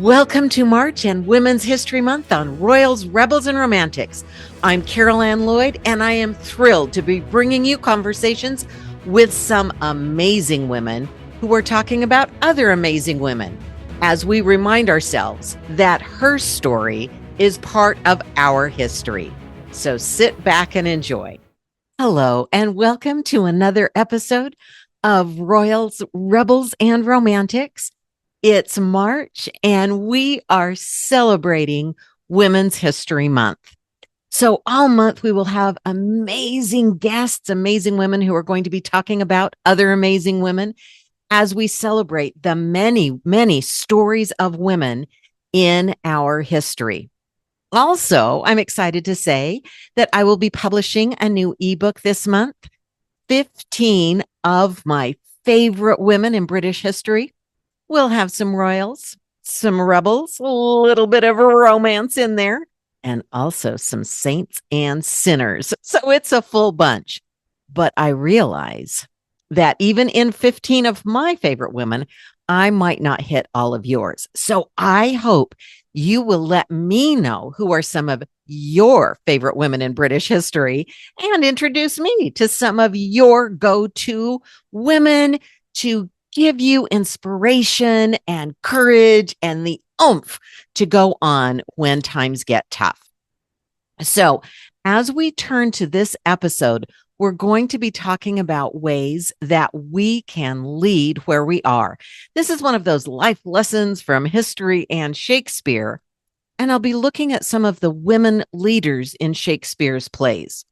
Welcome to March and Women's History Month on Royals, Rebels, and Romantics. I'm Ann Lloyd, and I am thrilled to be bringing you conversations with some amazing women who are talking about other amazing women as we remind ourselves that her story is part of our history. So sit back and enjoy. Hello, and welcome to another episode of Royals, Rebels, and Romantics. It's March, and we are celebrating Women's History Month. So all month, we will have amazing guests, amazing women who are going to be talking about other amazing women as we celebrate the many, many stories of women in our history. Also, I'm excited to say that I will be publishing a new ebook this month, 15 of my favorite women in British history. We'll have some royals, some rebels, a little bit of a romance in there, and also some saints and sinners. So it's a full bunch. But I realize that even in 15 of my favorite women, I might not hit all of yours. So I hope you will let me know who are some of your favorite women in British history and introduce me to some of your go-to women to give you inspiration and courage and the oomph to go on when times get tough. So, as we turn to this episode, we're going to be talking about ways that we can lead where we are. This is one of those life lessons from history and Shakespeare, and I'll be looking at some of the women leaders in Shakespeare's plays.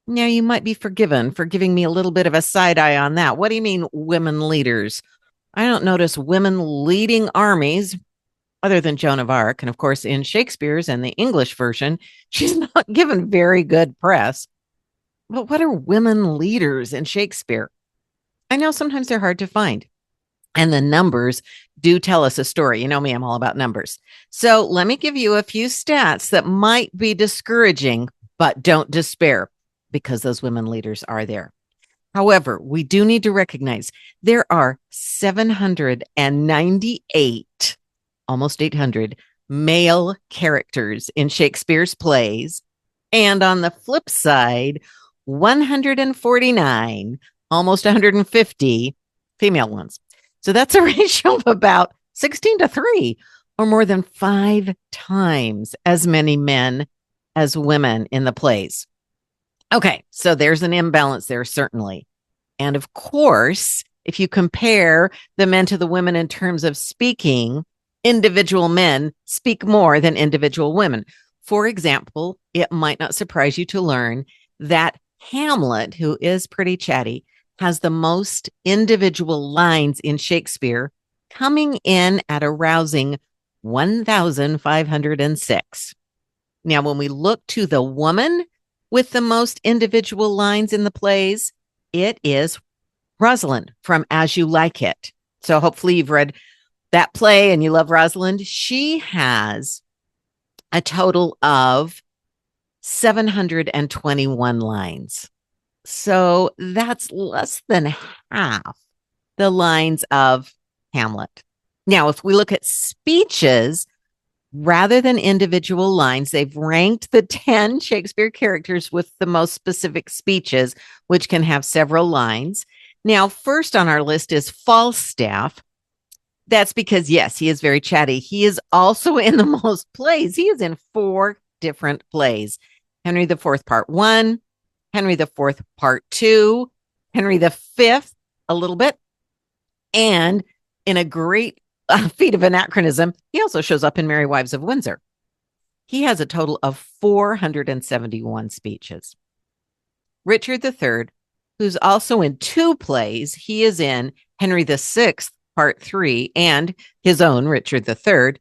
Now, you might be forgiven for giving me a little bit of a side eye on that. What do you mean, women leaders? I don't notice women leading armies other than Joan of Arc. And of course, in Shakespeare's and the English version, she's not given very good press. But what are women leaders in Shakespeare? I know sometimes they're hard to find. And the numbers do tell us a story. You know me, I'm all about numbers. So let me give you a few stats that might be discouraging, but don't despair, because those women leaders are there. However, we do need to recognize there are 798, almost 800, male characters in Shakespeare's plays. And on the flip side, 149, almost 150 female ones. So that's a ratio of about 16-3, or more than 5 times as many men as women in the plays. Okay, so there's an imbalance there, certainly. And of course, if you compare the men to the women in terms of speaking, individual men speak more than individual women. For example, it might not surprise you to learn that Hamlet, who is pretty chatty, has the most individual lines in Shakespeare, coming in at a rousing 1,506. Now, when we look to the woman with the most individual lines in the plays, it is Rosalind from As You Like It. So hopefully you've read that play and you love Rosalind. She has a total of 721 lines. So that's less than half the lines of Hamlet. Now, if we look at speeches, rather than individual lines, they've ranked the 10 Shakespeare characters with the most specific speeches, which can have several lines. Now, first on our list is Falstaff. That's because, yes, he is very chatty. He is also in the most plays. He is in 4 different plays. Henry IV, Part 1, Henry IV, Part 2, Henry V, a little bit, and in a great feat of anachronism, he also shows up in Merry Wives of Windsor. He has a total of 471 speeches. Richard III, who's also in 2 plays, he is in Henry VI, Part 3, and his own Richard III,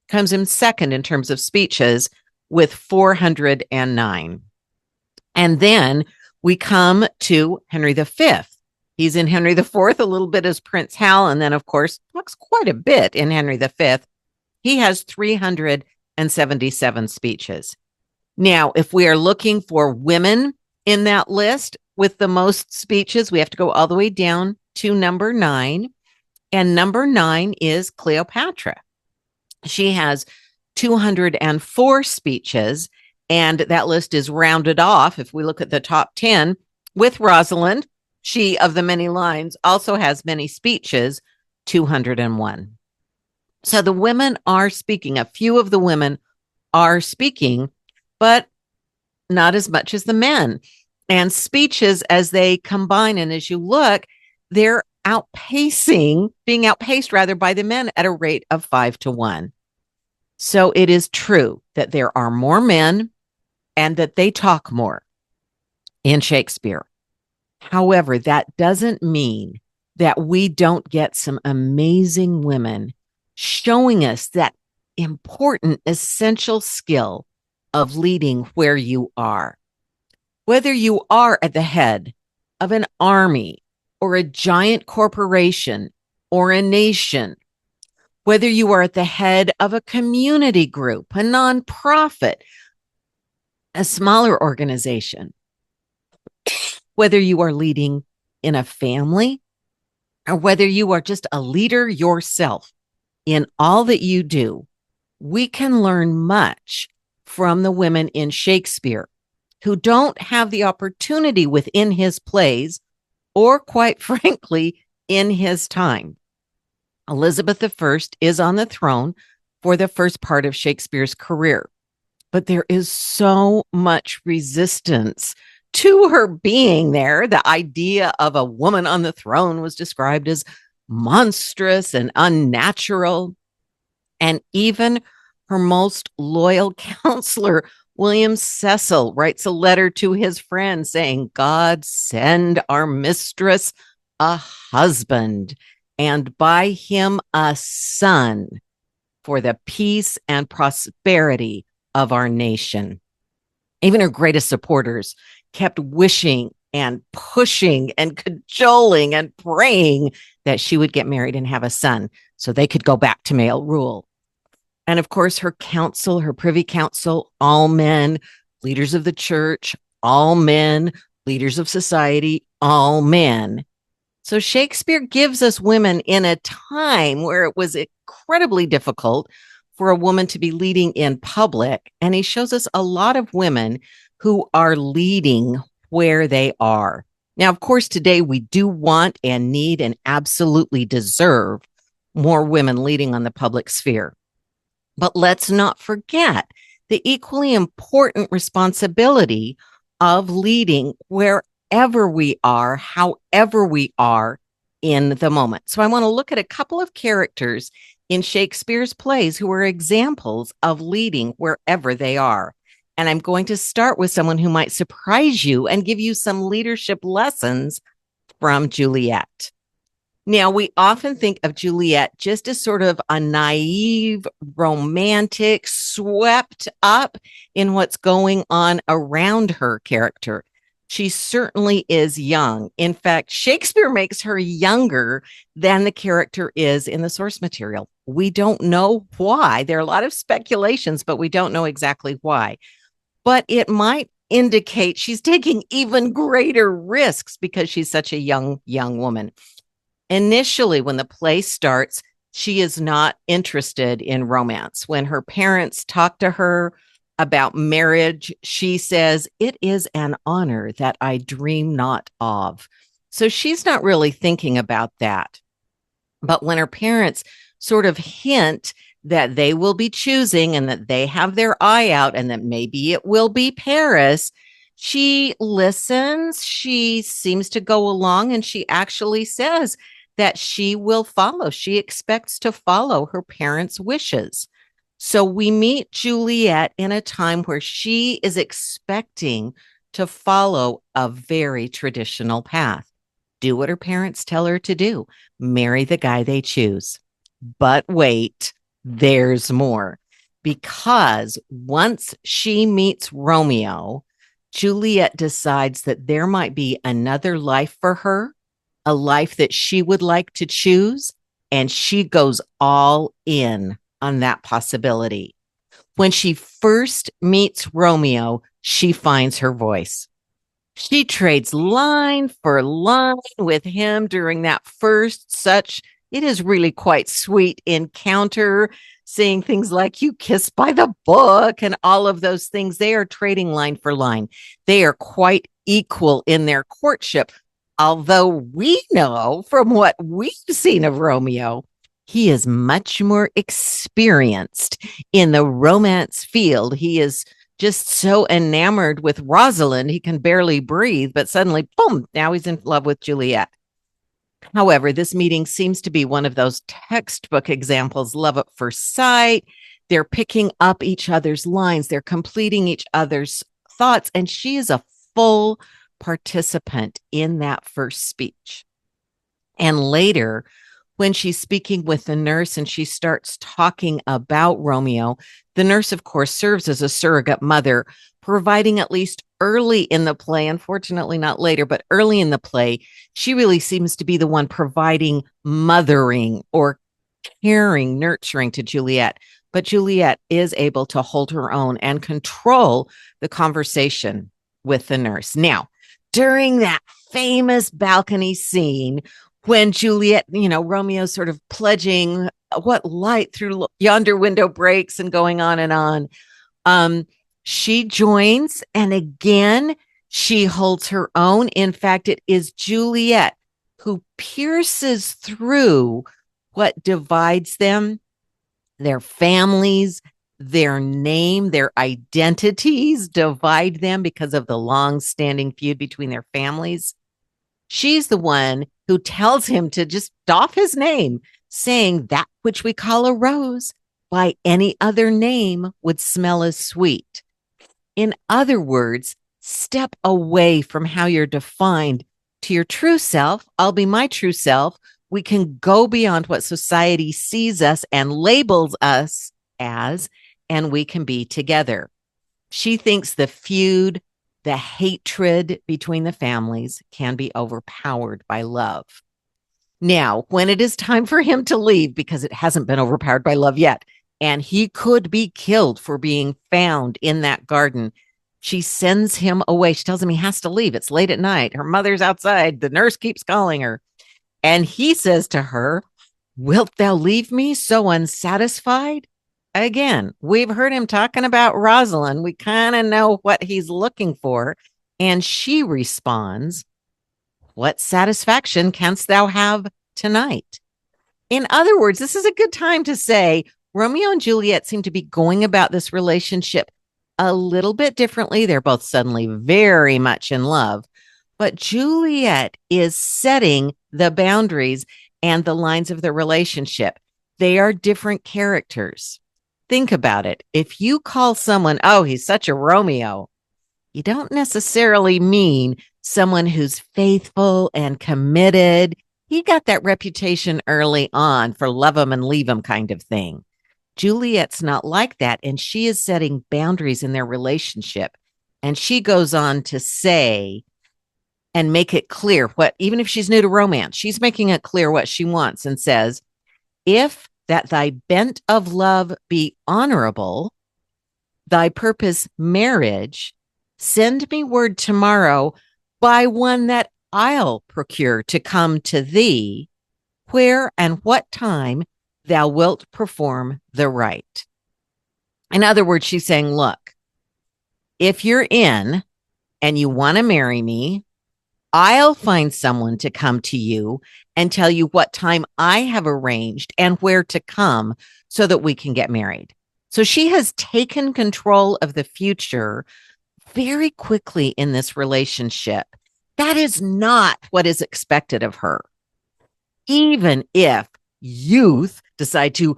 comes in second in terms of speeches with 409. And then we come to Henry V. He's in Henry IV a little bit as Prince Hal, and then, of course, talks quite a bit in Henry V. He has 377 speeches. Now, if we are looking for women in that list with the most speeches, we have to go all the way down to number 9. And number 9 is Cleopatra. She has 204 speeches, and that list is rounded off. If we look at the top 10, with Rosalind, she of the many lines also has many speeches, 201. So the women are speaking. A few of the women are speaking, but not as much as the men. And speeches, as they combine, and as you look, they're being outpaced rather by the men at a rate of 5-1. So it is true that there are more men and that they talk more in Shakespeare. However, that doesn't mean that we don't get some amazing women showing us that important, essential skill of leading where you are. Whether you are at the head of an army or a giant corporation or a nation, whether you are at the head of a community group, a nonprofit, a smaller organization, whether you are leading in a family, or whether you are just a leader yourself, in all that you do, we can learn much from the women in Shakespeare who don't have the opportunity within his plays or, quite frankly, in his time. Elizabeth I is on the throne for the first part of Shakespeare's career, but there is so much resistance to her being there. The idea of a woman on the throne was described as monstrous and unnatural. And even her most loyal counselor, William Cecil, writes a letter to his friend saying, God send our mistress a husband, and by him a son, for the peace and prosperity of our nation. Even her greatest supporters kept wishing and pushing and cajoling and praying that she would get married and have a son so they could go back to male rule. And of course, her council, her privy council, all men, leaders of the church, all men, leaders of society, all men. So Shakespeare gives us women in a time where it was incredibly difficult for a woman to be leading in public. And he shows us a lot of women who are leading where they are. Now, of course, today we do want and need and absolutely deserve more women leading on the public sphere. But let's not forget the equally important responsibility of leading wherever we are, however we are in the moment. So I want to look at a couple of characters in Shakespeare's plays who are examples of leading wherever they are. And I'm going to start with someone who might surprise you and give you some leadership lessons from Juliet. Now, we often think of Juliet just as sort of a naive, romantic, swept up in what's going on around her character. She certainly is young. In fact, Shakespeare makes her younger than the character is in the source material. We don't know why. There are a lot of speculations, but we don't know exactly why. But it might indicate she's taking even greater risks because she's such a young woman. Initially, when the play starts, she is not interested in romance. When her parents talk to her about marriage, she says, "It is an honor that I dream not of." So she's not really thinking about that. But when her parents sort of hint that they will be choosing and that they have their eye out and that maybe it will be Paris, she listens, she seems to go along, and she actually says that she will follow. She expects to follow her parents' wishes. So we meet Juliet in a time where she is expecting to follow a very traditional path. Do what her parents tell her to do. Marry the guy they choose. But wait, there's more. Because once she meets Romeo, Juliet decides that there might be another life for her, a life that she would like to choose, and she goes all in on that possibility. When she first meets Romeo, she finds her voice. She trades line for line with him during that first such It is really quite sweet encounter, seeing things like you kiss by the book and all of those things. They are trading line for line. They are quite equal in their courtship. Although we know from what we've seen of Romeo, he is much more experienced in the romance field. He is just so enamored with Rosalind, he can barely breathe, but suddenly, boom, now he's in love with Juliet. However, this meeting seems to be one of those textbook examples, love at first sight. They're picking up each other's lines, they're completing each other's thoughts, and she is a full participant in that first speech. And later, when she's speaking with the nurse and she starts talking about Romeo, the nurse, of course, serves as a surrogate mother, providing at least early in the play, unfortunately not later, but early in the play, she really seems to be the one providing mothering or caring, nurturing to Juliet. But Juliet is able to hold her own and control the conversation with the nurse. Now, during that famous balcony scene, when Juliet, Romeo's sort of pledging what light through yonder window breaks and going on and on. She joins, and again, she holds her own. In fact, it is Juliet who pierces through what divides them, their families, their name, their identities divide them because of the long-standing feud between their families. She's the one who tells him to just doff his name, saying that which we call a rose by any other name would smell as sweet. In other words, step away from how you're defined to your true self. I'll be my true self. We can go beyond what society sees us and labels us as, and we can be together. She thinks the feud, the hatred between the families can be overpowered by love. Now, when it is time for him to leave, because it hasn't been overpowered by love yet, and he could be killed for being found in that garden, she sends him away. She tells him he has to leave. It's late at night. Her mother's outside. The nurse keeps calling her. And he says to her, "Wilt thou leave me so unsatisfied?" Again, we've heard him talking about Rosalind. We kind of know what he's looking for. And she responds, "What satisfaction canst thou have tonight?" In other words, this is a good time to say Romeo and Juliet seem to be going about this relationship a little bit differently. They're both suddenly very much in love. But Juliet is setting the boundaries and the lines of the relationship. They are different characters. Think about it. If you call someone, "Oh, he's such a Romeo," you don't necessarily mean someone who's faithful and committed. He got that reputation early on for love him and leave him kind of thing. Juliet's not like that, and she is setting boundaries in their relationship. And she goes on to say and make it clear what, even if she's new to romance, she's making it clear what she wants and says, "If that thy bent of love be honorable, thy purpose marriage, send me word tomorrow by one that I'll procure to come to thee, where and what time thou wilt perform the rite." In other words, she's saying, look, if you're in and you want to marry me, I'll find someone to come to you and tell you what time I have arranged and where to come so that we can get married. So she has taken control of the future very quickly in this relationship. That is not what is expected of her. Even if youth decide to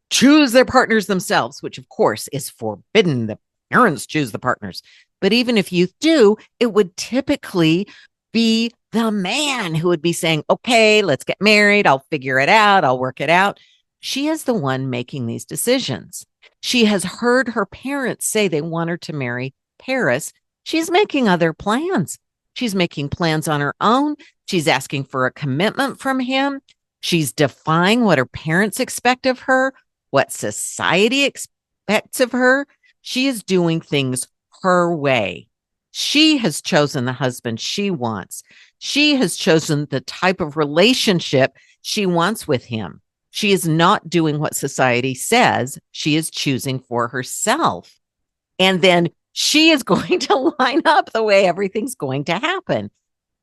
choose their partners themselves, which of course is forbidden, the parents choose the partners. But even if youth do, it would typically be the man who would be saying, "Okay, let's get married. I'll figure it out. I'll work it out." She is the one making these decisions. She has heard her parents say they want her to marry Paris. She's making other plans. She's making plans on her own. She's asking for a commitment from him. She's defying what her parents expect of her, what society expects of her. She is doing things her way. She has chosen the husband she wants. She has chosen the type of relationship she wants with him. She is not doing what society says. She is choosing for herself. And then she is going to line up the way everything's going to happen.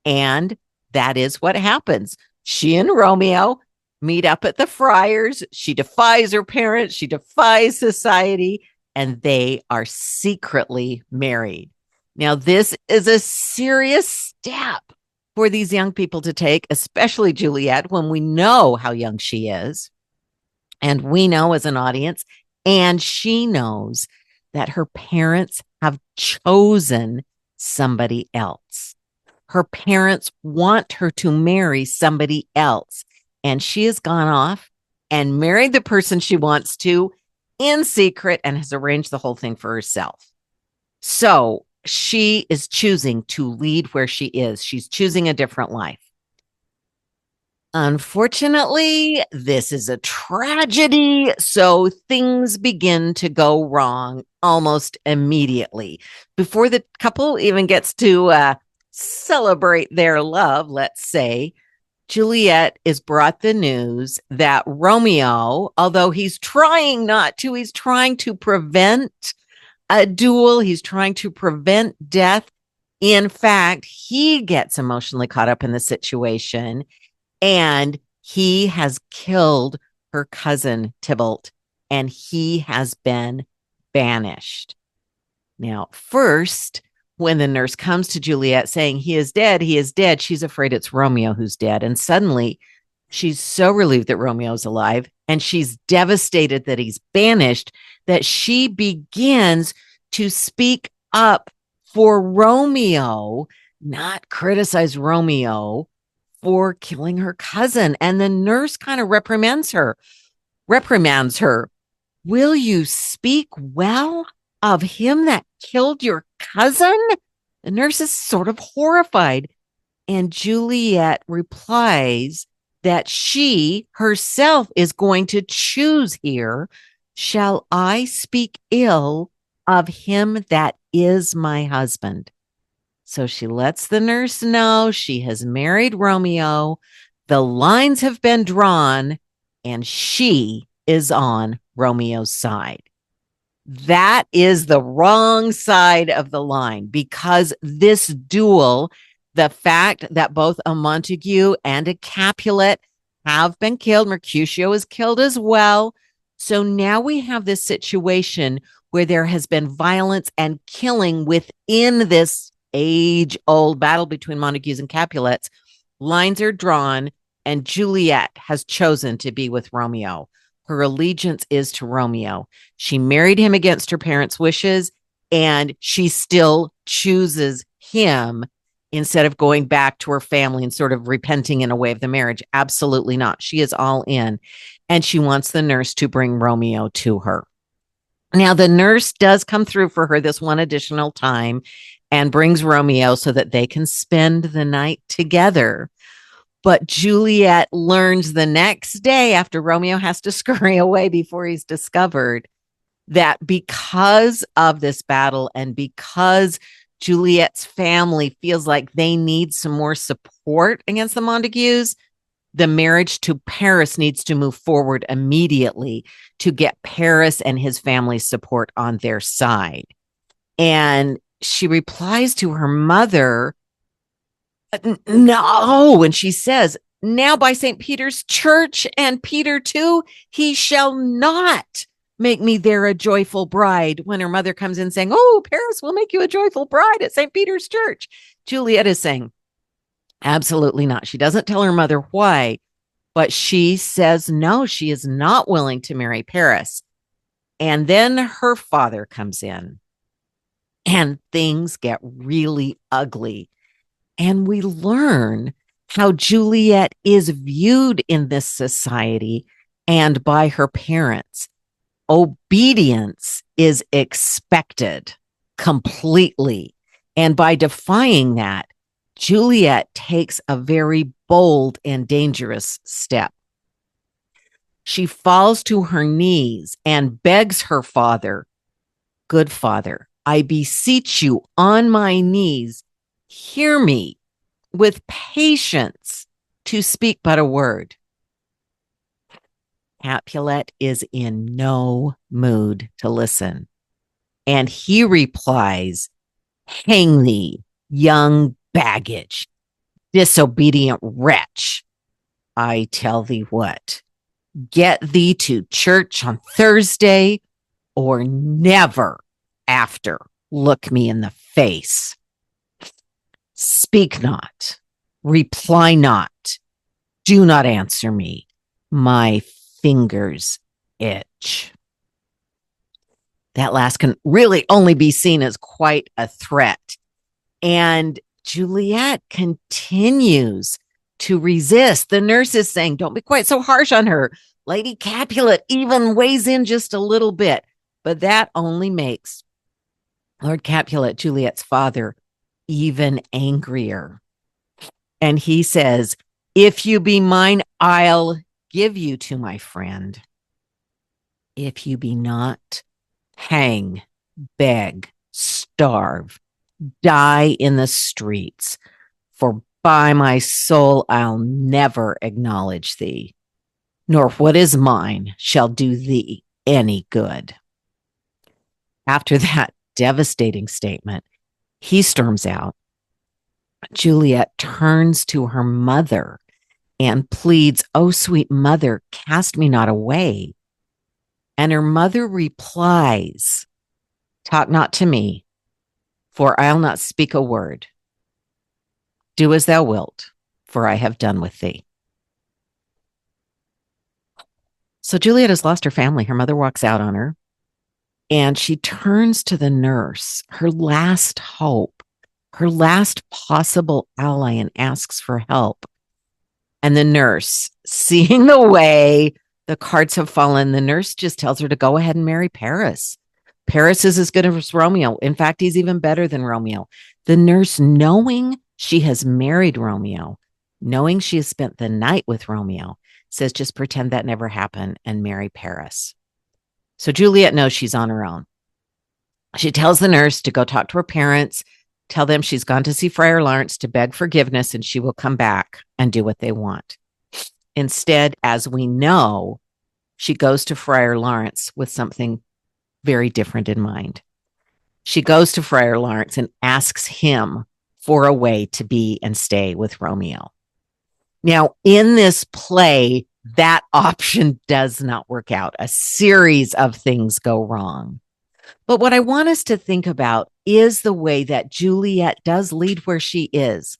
And that is what happens. She and Romeo meet up at the Friars. She defies her parents. She defies society. And they are secretly married. Now, this is a serious step for these young people to take, especially Juliet, when we know how young she is. And we know as an audience, and she knows that her parents have chosen somebody else. Her parents want her to marry somebody else. And she has gone off and married the person she wants to in secret and has arranged the whole thing for herself. So she is choosing to lead where she is. She's choosing a different life. Unfortunately, this is a tragedy, so things begin to go wrong almost immediately. Before the couple even gets to celebrate their love, let's say, Juliet is brought the news that Romeo, although he's trying not to, he's trying to prevent a duel, he's trying to prevent death. In fact, he gets emotionally caught up in the situation and he has killed her cousin Tybalt and he has been banished. Now, first, when the nurse comes to Juliet saying he is dead, she's afraid it's Romeo who's dead. And suddenly she's so relieved that Romeo's alive and she's devastated that he's banished that she begins to speak up for Romeo, not criticize Romeo for killing her cousin. And the nurse kind of reprimands her. Will you speak well of him that killed your cousin? The nurse is sort of horrified. And Juliet replies that she herself is going to choose here. Shall I speak ill of him that is my husband? So she lets the nurse know she has married Romeo. The lines have been drawn and she is on Romeo's side. That is the wrong side of the line because this duel, the fact that both a Montague and a Capulet have been killed, Mercutio is killed as well. So now we have this situation where there has been violence and killing within this age-old battle between Montagues and Capulets. Lines are drawn and Juliet has chosen to be with Romeo. Her allegiance is to Romeo. She married him against her parents' wishes, and she still chooses him instead of going back to her family and sort of repenting in a way of the marriage. Absolutely not. She is all in, and she wants the nurse to bring Romeo to her. Now, the nurse does come through for her this one additional time and brings Romeo so that they can spend the night together. But Juliet learns the next day after Romeo has to scurry away before he's discovered that because of this battle and because Juliet's family feels like they need some more support against the Montagues, the marriage to Paris needs to move forward immediately to get Paris and his family's support on their side. And she replies to her mother, no, and she says, now by St. Peter's Church and Peter too, he shall not make me there a joyful bride. When her mother comes in saying, oh, Paris will make you a joyful bride at St. Peter's Church. Juliet is saying, absolutely not. She doesn't tell her mother why, but she says, no, she is not willing to marry Paris. And then her father comes in and things get really ugly. And we learn how Juliet is viewed in this society and by her parents. Obedience is expected completely. And by defying that, Juliet takes a very bold and dangerous step. She falls to her knees and begs her father, good father, I beseech you on my knees, hear me with patience to speak but a word. Capulet is in no mood to listen. And he replies, hang thee, young baggage, disobedient wretch. I tell thee what, get thee to church on Thursday or never after look me in the face. Speak not, reply not, do not answer me. My fingers itch. That last can really only be seen as quite a threat. And Juliet continues to resist. The nurse is saying, don't be quite so harsh on her. Lady Capulet even weighs in just a little bit, but that only makes Lord Capulet, Juliet's father, even angrier. And he says, if you be mine, I'll give you to my friend. If you be not, hang, beg, starve, die in the streets, for by my soul I'll never acknowledge thee, nor what is mine shall do thee any good. After that devastating statement, he storms out. Juliet turns to her mother and pleads, "O sweet mother, cast me not away." And her mother replies, "Talk not to me, for I'll not speak a word. Do as thou wilt, for I have done with thee." So Juliet has lost her family. Her mother walks out on her, and she turns to the nurse, her last hope, her last possible ally, and asks for help. And the nurse, seeing the way the cards have fallen, the nurse just tells her to go ahead and marry Paris. Paris is as good as Romeo. In fact, he's even better than Romeo. The nurse, knowing she has married Romeo, knowing she has spent the night with Romeo, says, just pretend that never happened and marry Paris. So Juliet knows she's on her own. She tells the nurse to go talk to her parents, tell them she's gone to see Friar Lawrence to beg forgiveness, and she will come back and do what they want. Instead, as we know, she goes to Friar Lawrence with something very different in mind. She goes to Friar Lawrence and asks him for a way to be and stay with Romeo. Now, in this play, that option does not work out. A series of things go wrong. But what I want us to think about is the way that Juliet does lead where she is.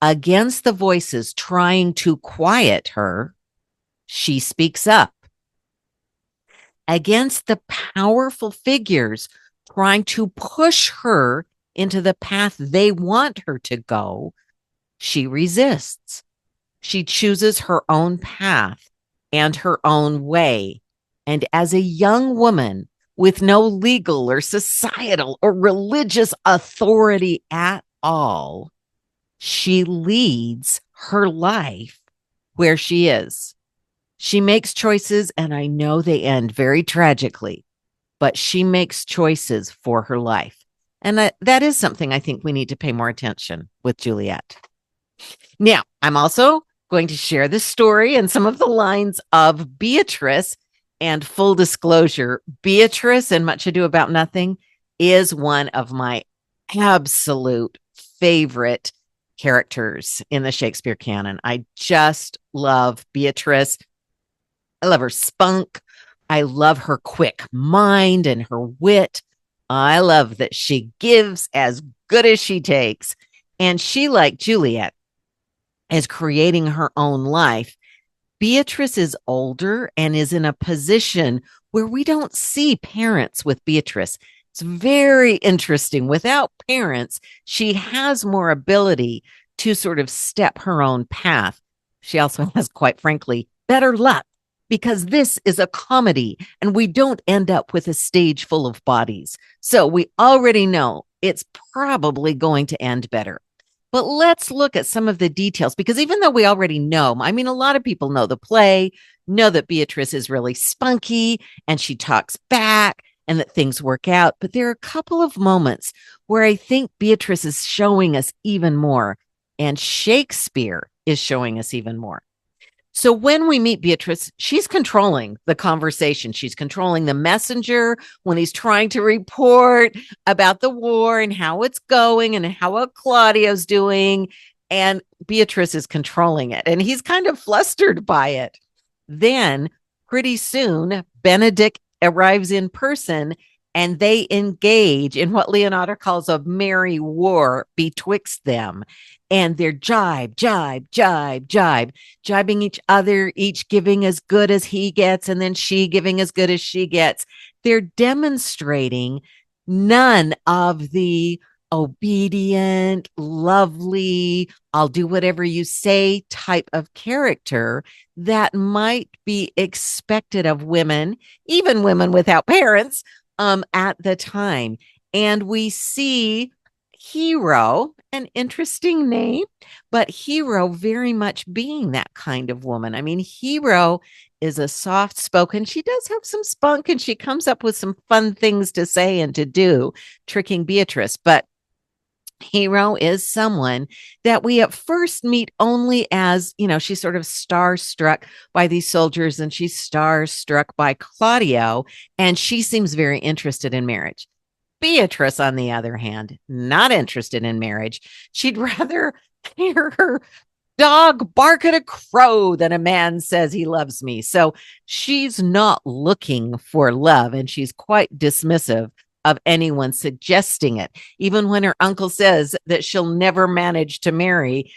Against the voices trying to quiet her, she speaks up. Against the powerful figures trying to push her into the path they want her to go, she resists. She chooses her own path and her own way. And as a young woman with no legal or societal or religious authority at all, she leads her life where she is. She makes choices, and I know they end very tragically, but she makes choices for her life. And that is something I think we need to pay more attention with Juliet. Now, I'm also going to share the story and some of the lines of Beatrice. And full disclosure, Beatrice in Much Ado About Nothing is one of my absolute favorite characters in the Shakespeare canon. I just love Beatrice. I love her spunk. I love her quick mind and her wit. I love that she gives as good as she takes. And she, like Juliet, is creating her own life. Beatrice is older and is in a position where we don't see parents with Beatrice. It's very interesting. Without parents, she has more ability to sort of step her own path. She also has, quite frankly, better luck because this is a comedy and we don't end up with a stage full of bodies. So we already know it's probably going to end better. But let's look at some of the details, because even though we already know, I mean, a lot of people know the play, know that Beatrice is really spunky and she talks back and that things work out. But there are a couple of moments where I think Beatrice is showing us even more, and Shakespeare is showing us even more. So when we meet Beatrice, she's controlling the conversation. She's controlling the messenger when he's trying to report about the war and how it's going and how Claudio's doing. And Beatrice is controlling it. And he's kind of flustered by it. Then pretty soon, Benedict arrives in person and they engage in what Leonardo calls a merry war betwixt them. And they're jibing each other, each giving as good as he gets, and then she giving as good as she gets. They're demonstrating none of the obedient, lovely, I'll do whatever you say type of character that might be expected of women, even women without parents, at the time. And we see Hero, an interesting name, but Hero very much being that kind of woman. I mean, Hero is a soft spoken, she does have some spunk and she comes up with some fun things to say and to do, tricking Beatrice. But Hero is someone that we at first meet only as, she's sort of starstruck by these soldiers and she's starstruck by Claudio, and she seems very interested in marriage. Beatrice, on the other hand, not interested in marriage. She'd rather hear her dog bark at a crow than a man says he loves me. So she's not looking for love, and she's quite dismissive of anyone suggesting it. Even when her uncle says that she'll never manage to marry,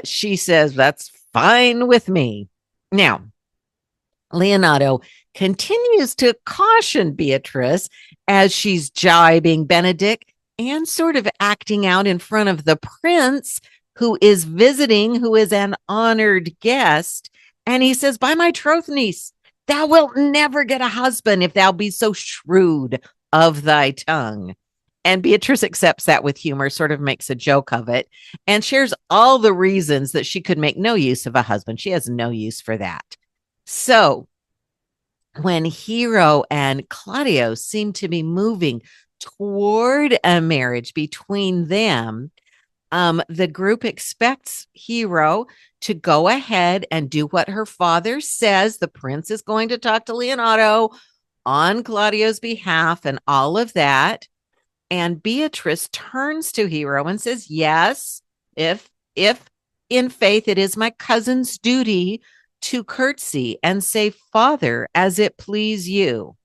she says, that's fine with me. Now, Leonardo continues to caution Beatrice as she's jibing Benedict and sort of acting out in front of the prince who is visiting, who is an honored guest. And he says, by my troth, niece, thou wilt never get a husband if thou be so shrewd of thy tongue. And Beatrice accepts that with humor, sort of makes a joke of it, and shares all the reasons that she could make no use of a husband. She has no use for that. So when Hero and Claudio seem to be moving toward a marriage between them, the group expects Hero to go ahead and do what her father says. The prince is going to talk to Leonardo on Claudio's behalf and all of that. And Beatrice turns to Hero and says, yes, if in faith it is my cousin's duty to curtsy and say, Father, as it please you.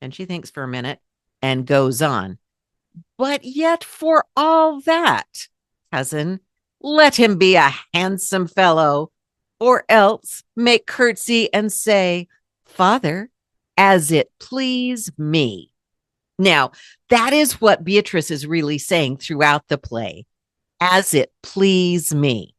And she thinks for a minute and goes on. But yet for all that, cousin, let him be a handsome fellow, or else make curtsy and say, Father, as it please me. Now, that is what Beatrice is really saying throughout the play. As it please me.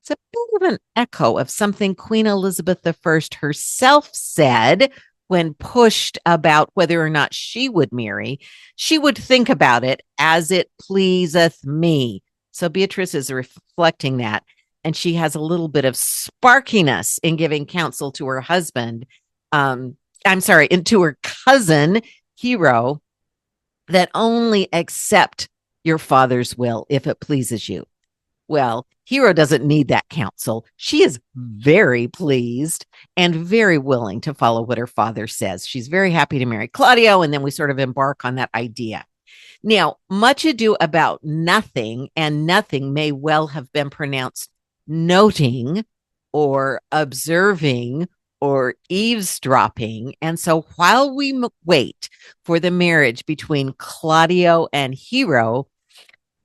It's a bit of an echo of something Queen Elizabeth I herself said when pushed about whether or not she would marry. She would think about it as it pleaseth me. So Beatrice is reflecting that, and she has a little bit of sparkiness in giving counsel to her husband. To her cousin, Hero, that only accept your father's will if it pleases you. Well, Hero doesn't need that counsel. She is very pleased and very willing to follow what her father says. She's very happy to marry Claudio, and then we sort of embark on that idea. Now, much ado about nothing, and nothing may well have been pronounced noting or observing or eavesdropping. And so while we wait for the marriage between Claudio and Hero,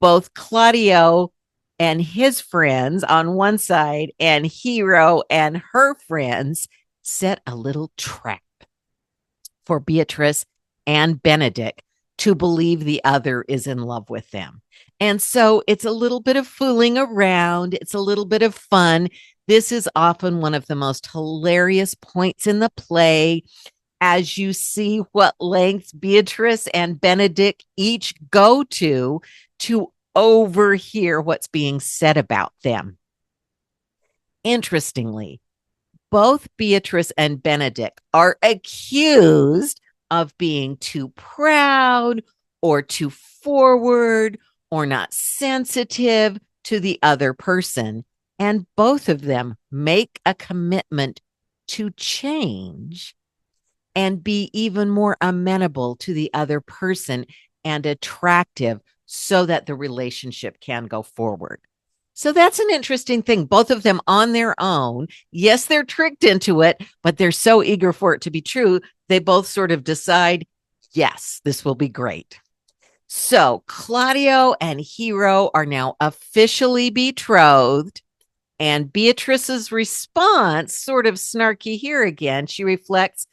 both Claudio and his friends on one side and Hero and her friends set a little trap for Beatrice and Benedict to believe the other is in love with them. And so it's a little bit of fooling around. It's a little bit of fun. This is often one of the most hilarious points in the play, as you see what lengths Beatrice and Benedict each go to overhear what's being said about them. Interestingly, both Beatrice and Benedict are accused of being too proud or too forward or not sensitive to the other person. And both of them make a commitment to change and be even more amenable to the other person and attractive so that the relationship can go forward. So that's an interesting thing. Both of them on their own. Yes, they're tricked into it, but they're so eager for it to be true. They both sort of decide, yes, this will be great. So Claudio and Hero are now officially betrothed. And Beatrice's response, sort of snarky here again, she reflects,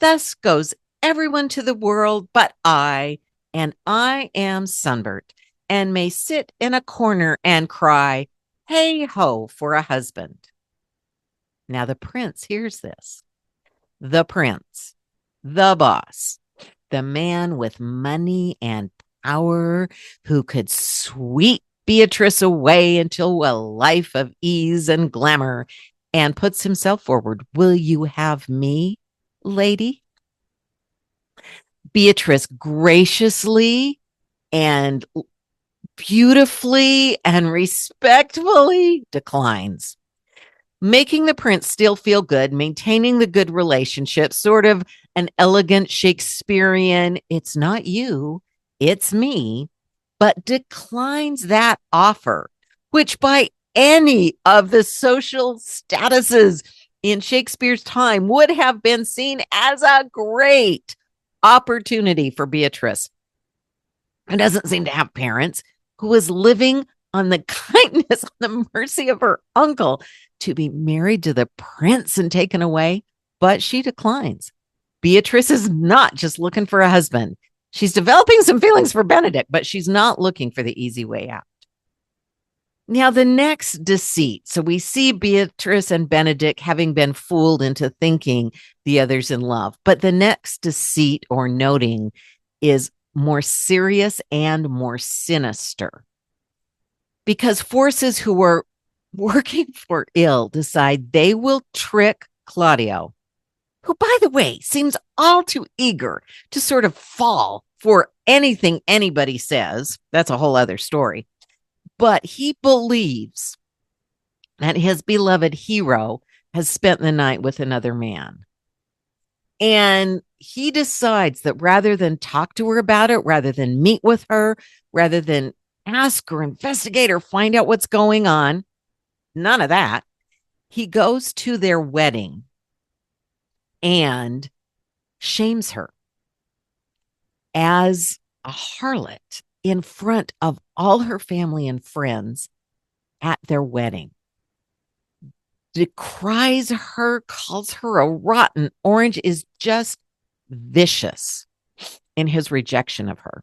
thus goes everyone to the world but I, and I am sunburnt, and may sit in a corner and cry, hey ho, for a husband. Now the prince hears this. The prince, the boss, the man with money and power who could sweep Beatrice away into a life of ease and glamour, and puts himself forward. Will you have me, lady? Beatrice graciously and beautifully and respectfully declines, making the prince still feel good, maintaining the good relationship, sort of an elegant Shakespearean, it's not you, it's me, but declines that offer, which by any of the social statuses in Shakespeare's time would have been seen as a great opportunity for Beatrice, who doesn't seem to have parents, who is living on the kindness, on the mercy of her uncle, to be married to the prince and taken away. But she declines. Beatrice is not just looking for a husband. She's developing some feelings for Benedict, but she's not looking for the easy way out. Now, the next deceit. So we see Beatrice and Benedict having been fooled into thinking the other's in love. But the next deceit or noting is more serious and more sinister. Because forces who are working for ill decide they will trick Claudio, who, by the way, seems all too eager to sort of fall for anything anybody says. That's a whole other story. But he believes that his beloved Hero has spent the night with another man. And he decides that rather than talk to her about it, rather than meet with her, rather than ask or investigate or find out what's going on, none of that, he goes to their wedding and shames her as a harlot in front of all her family and friends at their wedding. Decries her, calls her a rotten orange, is just vicious in his rejection of her.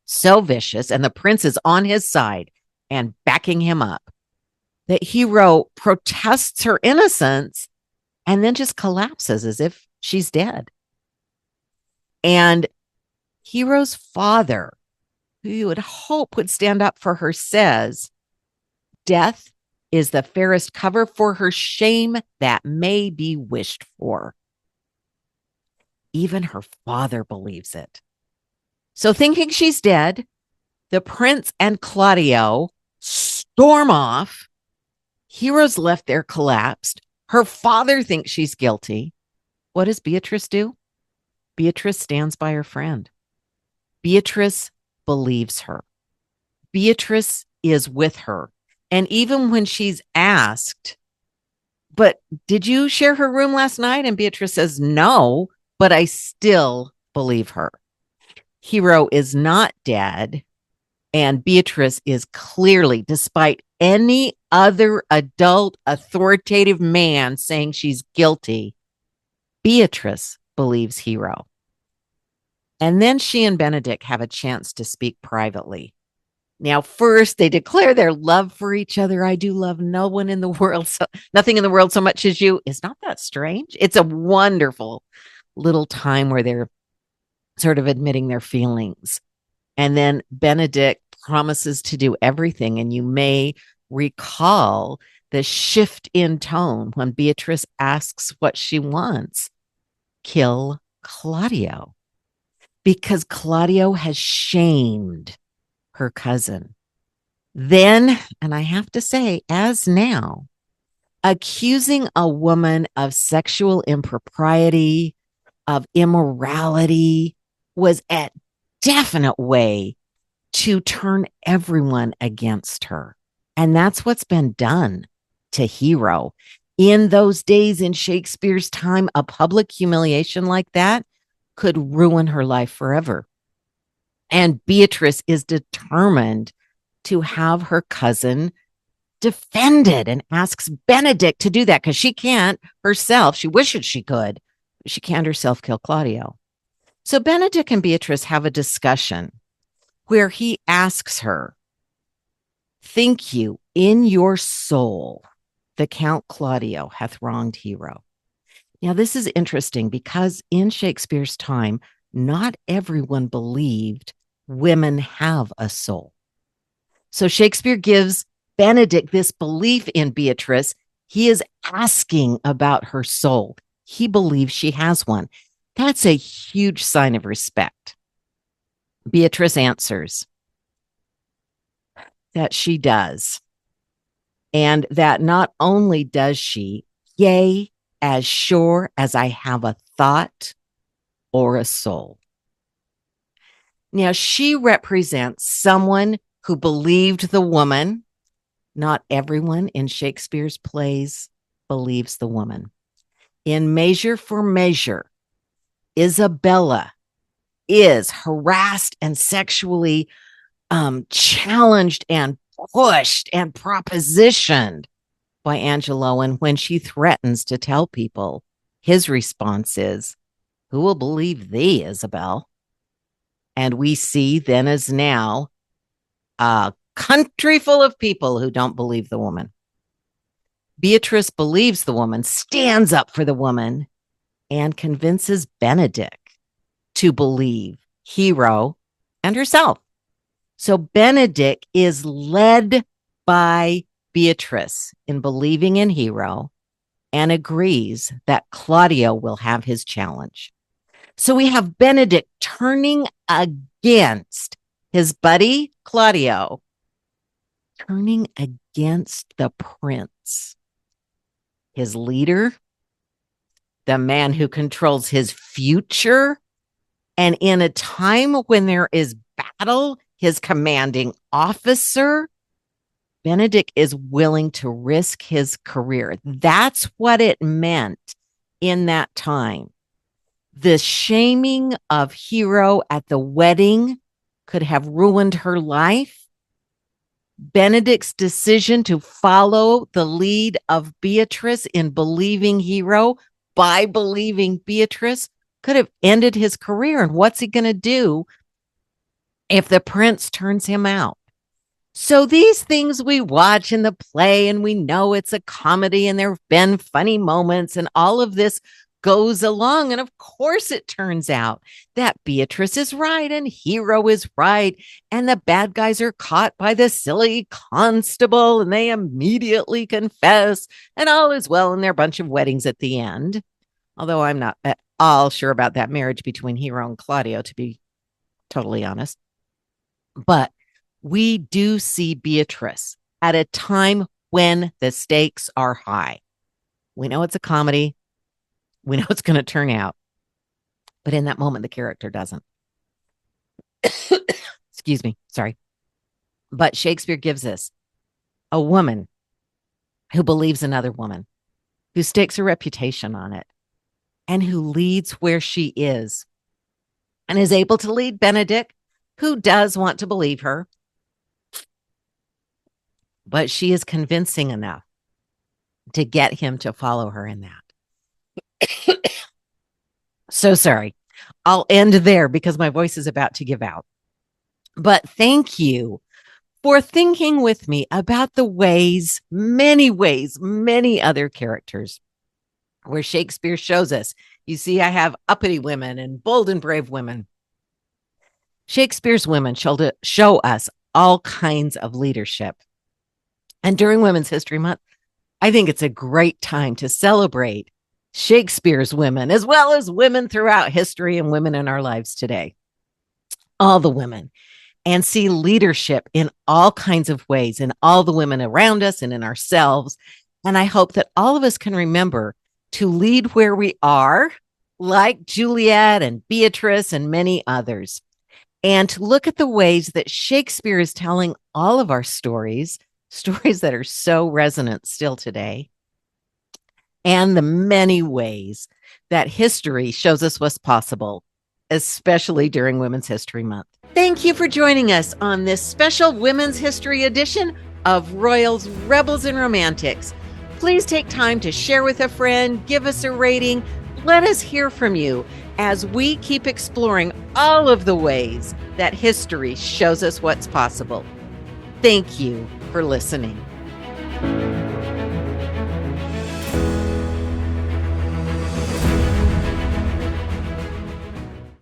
So vicious, and the prince is on his side and backing him up, that Hero protests her innocence and then just collapses as if she's dead. And Hero's father, who you would hope would stand up for her, says, death is the fairest cover for her shame that may be wished for. Even her father believes it. So thinking she's dead, the prince and Claudio storm off. Hero's left there collapsed. Her father thinks she's guilty. What does Beatrice do? Beatrice stands by her friend. Beatrice believes her. Beatrice is with her. And even when she's asked, but did you share her room last night? And Beatrice says, no, but I still believe her. Hero is not dead. And Beatrice is clearly, despite any other adult authoritative man saying she's guilty, Beatrice believes Hero. And then she and Benedict have a chance to speak privately. Now, first, they declare their love for each other. I do love no one in the world, nothing in the world so much as you. Is not that strange? It's a wonderful little time where they're sort of admitting their feelings. And then Benedict promises to do everything. And you may recall the shift in tone when Beatrice asks what she wants. Kill Claudio, because Claudio has shamed her cousin. Then, and I have to say, as now, accusing a woman of sexual impropriety, of immorality, was a definite way to turn everyone against her. And that's what's been done to Hero. In those days, in Shakespeare's time, a public humiliation like that could ruin her life forever. And Beatrice is determined to have her cousin defended and asks Benedict to do that because she can't herself. She wishes she could, but she can't herself kill Claudio. So Benedict and Beatrice have a discussion where he asks her, think you in your soul the Count Claudio hath wronged Hero? Now, this is interesting because in Shakespeare's time, not everyone believed women have a soul. So Shakespeare gives Benedict this belief in Beatrice. He is asking about her soul. He believes she has one. That's a huge sign of respect. Beatrice answers that she does, and that not only does she, yea, as sure as I have a thought or a soul. Now, she represents someone who believed the woman. Not everyone in Shakespeare's plays believes the woman. In Measure for Measure, Isabella is harassed and sexually challenged and pushed and propositioned by Angelo. And when she threatens to tell people, his response is, who will believe thee, Isabel? And we see then as now a country full of people who don't believe the woman. Beatrice believes the woman, stands up for the woman, and convinces Benedict to believe Hero and herself. So Benedict is led by Beatrice in believing in Hero and agrees that Claudio will have his challenge. So we have Benedict turning against his buddy Claudio, turning against the prince, his leader, the man who controls his future. And in a time when there is battle, his commanding officer, Benedict is willing to risk his career. That's what it meant in that time. The shaming of Hero at the wedding could have ruined her life. Benedict's decision to follow the lead of Beatrice in believing Hero by believing Beatrice could have ended his career. And what's he going to do if the prince turns him out? So these things we watch in the play, and we know it's a comedy and there have been funny moments, and all of this goes along. And of course, it turns out that Beatrice is right and Hero is right. And the bad guys are caught by the silly constable and they immediately confess, and all is well in their bunch of weddings at the end. Although I'm not at all sure about that marriage between Hero and Claudio, to be totally honest. But we do see Beatrice at a time when the stakes are high. We know it's a comedy. We know it's going to turn out. But in that moment, the character doesn't. Excuse me. Sorry. But Shakespeare gives us a woman who believes another woman, who stakes her reputation on it, and who leads where she is, and is able to lead Benedict, who does want to believe her. But she is convincing enough to get him to follow her in that. So sorry. I'll end there because my voice is about to give out. But thank you for thinking with me about the ways, many other characters where Shakespeare shows us. You see, I have uppity women and bold and brave women. Shakespeare's women show us all kinds of leadership. And during Women's History Month, I think it's a great time to celebrate Shakespeare's women, as well as women throughout history and women in our lives today. All the women, and see leadership in all kinds of ways, in all the women around us and in ourselves. And I hope that all of us can remember to lead where we are, like Juliet and Beatrice and many others, and to look at the ways that Shakespeare is telling all of our stories, stories that are so resonant still today, and the many ways that history shows us what's possible, especially during Women's History Month. Thank you for joining us on this special Women's History edition of Royals, Rebels, and Romantics. Please take time to share with a friend, give us a rating. Let us hear from you as we keep exploring all of the ways that history shows us what's possible. Thank you for listening.